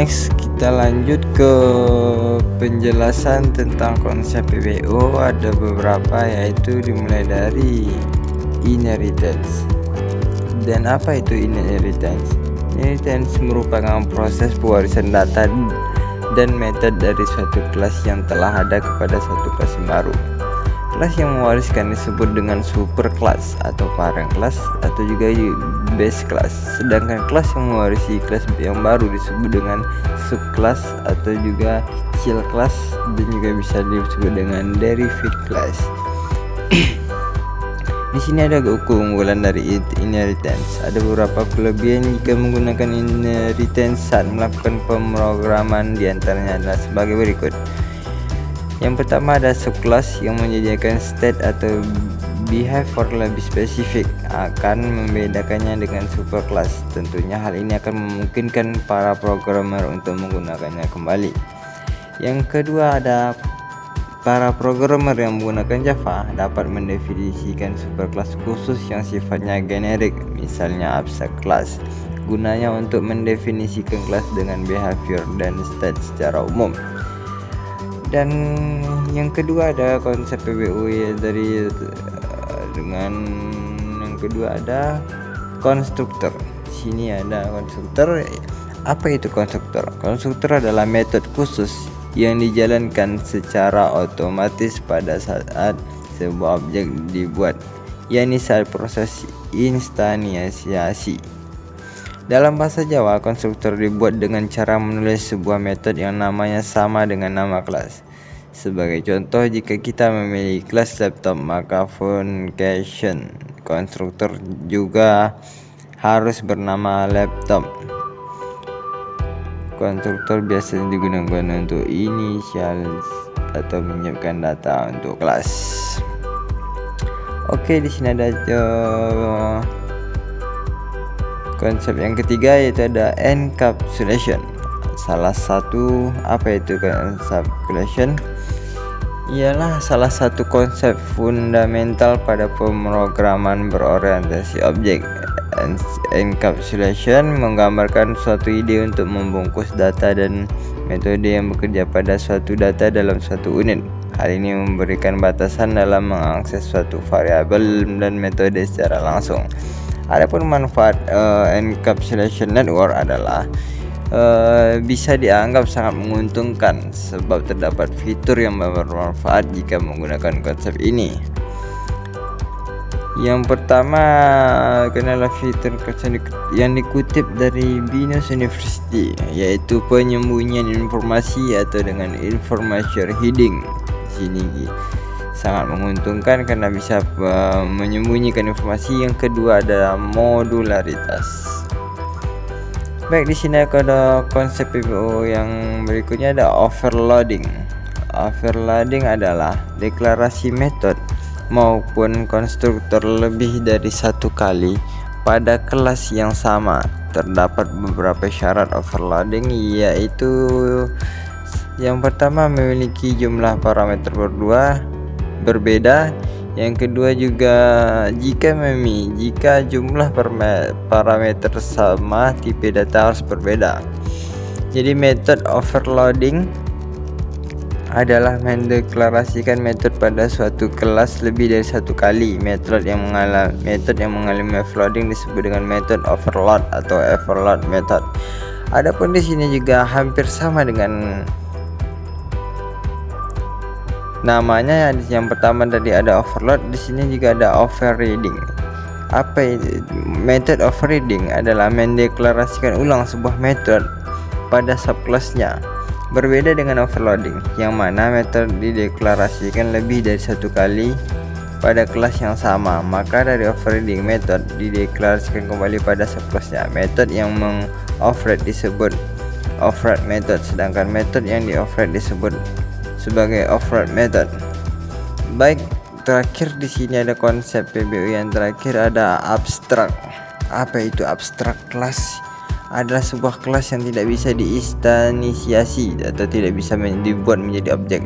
Next, kita lanjut ke penjelasan tentang konsep PBO. Ada beberapa, yaitu dimulai dari inheritance. Dan apa itu inheritance? Inheritance merupakan proses pewarisan data dan metode dari suatu kelas yang telah ada kepada suatu kelas baru. Kelas yang mewariskan disebut dengan superclass atau parent class atau juga base class. Sedangkan kelas yang mewarisi kelas yang baru disebut dengan subclass atau juga child class, dan juga bisa disebut dengan derived class. Di sini ada keunggulan dari inheritance. Ada beberapa kelebihan jika menggunakan inheritance saat melakukan pemrograman, diantaranya adalah sebagai berikut. Yang pertama ada subclass yang menyediakan state atau behavior lebih spesifik, akan membedakannya dengan superclass. Tentunya hal ini akan memungkinkan para programmer untuk menggunakannya kembali. Yang kedua ada para programmer yang menggunakan Java dapat mendefinisikan superclass khusus yang sifatnya generik, misalnya abstract class. Gunanya untuk mendefinisikan kelas dengan behavior dan state secara umum. Dan yang kedua ada konsep PBO ya, dengan yang kedua ada konstruktor. Sini ada konstruktor. Apa itu konstruktor? Konstruktor adalah metode khusus yang dijalankan secara otomatis pada saat sebuah objek dibuat, yakni saat proses instansiasi. Dalam bahasa Jawa, konstruktor dibuat dengan cara menulis sebuah metode yang namanya sama dengan nama kelas. Sebagai contoh, jika kita memiliki kelas laptop, maka function konstruktor juga harus bernama laptop. Konstruktor biasanya digunakan untuk inisial atau menyiapkan data untuk kelas. Oke, di sini ada konsep yang ketiga, yaitu ada encapsulation. Salah satu apa itu encapsulation? Ialah salah satu konsep fundamental pada pemrograman berorientasi objek. Encapsulation menggambarkan suatu ide untuk membungkus data dan metode yang bekerja pada suatu data dalam suatu unit. Hal ini memberikan batasan dalam mengakses suatu variabel dan metode secara langsung. Adapun manfaat encapsulation network adalah bisa dianggap sangat menguntungkan sebab terdapat fitur yang bermanfaat jika menggunakan konsep ini. Yang pertama adalah fitur yang dikutip dari Binus University, yaitu penyembunyian informasi atau dengan information hiding. Sini sangat menguntungkan karena bisa menyembunyikan informasi. Yang kedua adalah modularitas. Baik, di sini ada konsep PBO yang berikutnya, ada overloading. Overloading adalah deklarasi metode maupun konstruktor lebih dari satu kali pada kelas yang sama. Terdapat beberapa syarat overloading, yaitu yang pertama memiliki jumlah parameter berbeda. Yang kedua juga jika jumlah parameter sama, tipe data harus berbeda. Jadi metode overloading adalah mendeklarasikan metode pada suatu kelas lebih dari satu kali. Metode yang mengalami overloading disebut dengan metode overload atau overload method. Adapun di sini juga hampir sama dengan namanya. Yang pertama tadi ada overload, di sini juga ada overriding. Apa itu? Method overriding adalah mendeklarasikan ulang sebuah metode pada subclassnya. Berbeda dengan overloading, yang mana metode dideklarasikan lebih dari satu kali pada kelas yang sama. Maka dari overriding, metode dideklarasikan kembali pada subclassnya. Metode yang meng-override disebut override method, sedangkan metode yang di-override disebut sebagai override method. Baik, terakhir di sini ada konsep PBO yang terakhir, ada abstract. Apa itu abstract class? Adalah sebuah kelas yang tidak bisa diinstansiasi atau tidak bisa dibuat menjadi objek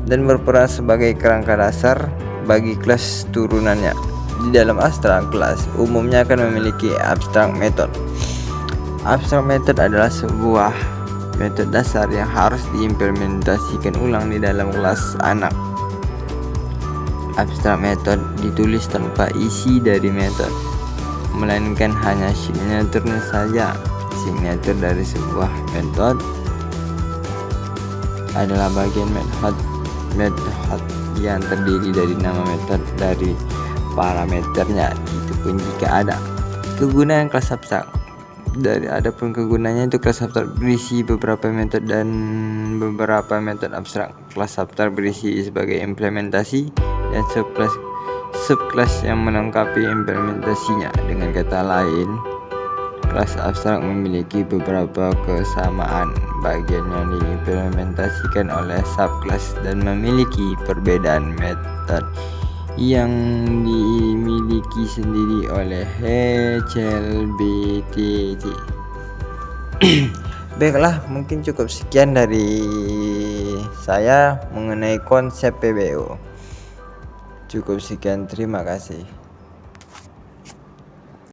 dan berperan sebagai kerangka dasar bagi kelas turunannya. Di dalam abstract class umumnya akan memiliki abstract method. Abstract method adalah sebuah metode dasar yang harus diimplementasikan ulang di dalam kelas anak. Abstrak method ditulis tanpa isi dari metode, melainkan hanya signaturnya saja. Signatur dari sebuah metode adalah bagian metode yang terdiri dari nama metode dari parameternya. Itu pun jika ada. Kegunaan kelas abstrak. Adapun kegunaannya itu kelas abstrak berisi beberapa metode dan beberapa metode abstrak. Kelas abstrak berisi sebagai implementasi dan subkelas yang melengkapi implementasinya. Dengan kata lain, kelas abstrak memiliki beberapa kesamaan bagian yang diimplementasikan oleh subkelas dan memiliki perbedaan metode yang dimiliki sendiri oleh HLBTT. Baiklah, mungkin cukup sekian dari saya mengenai konsep PBO. Cukup sekian, terima kasih.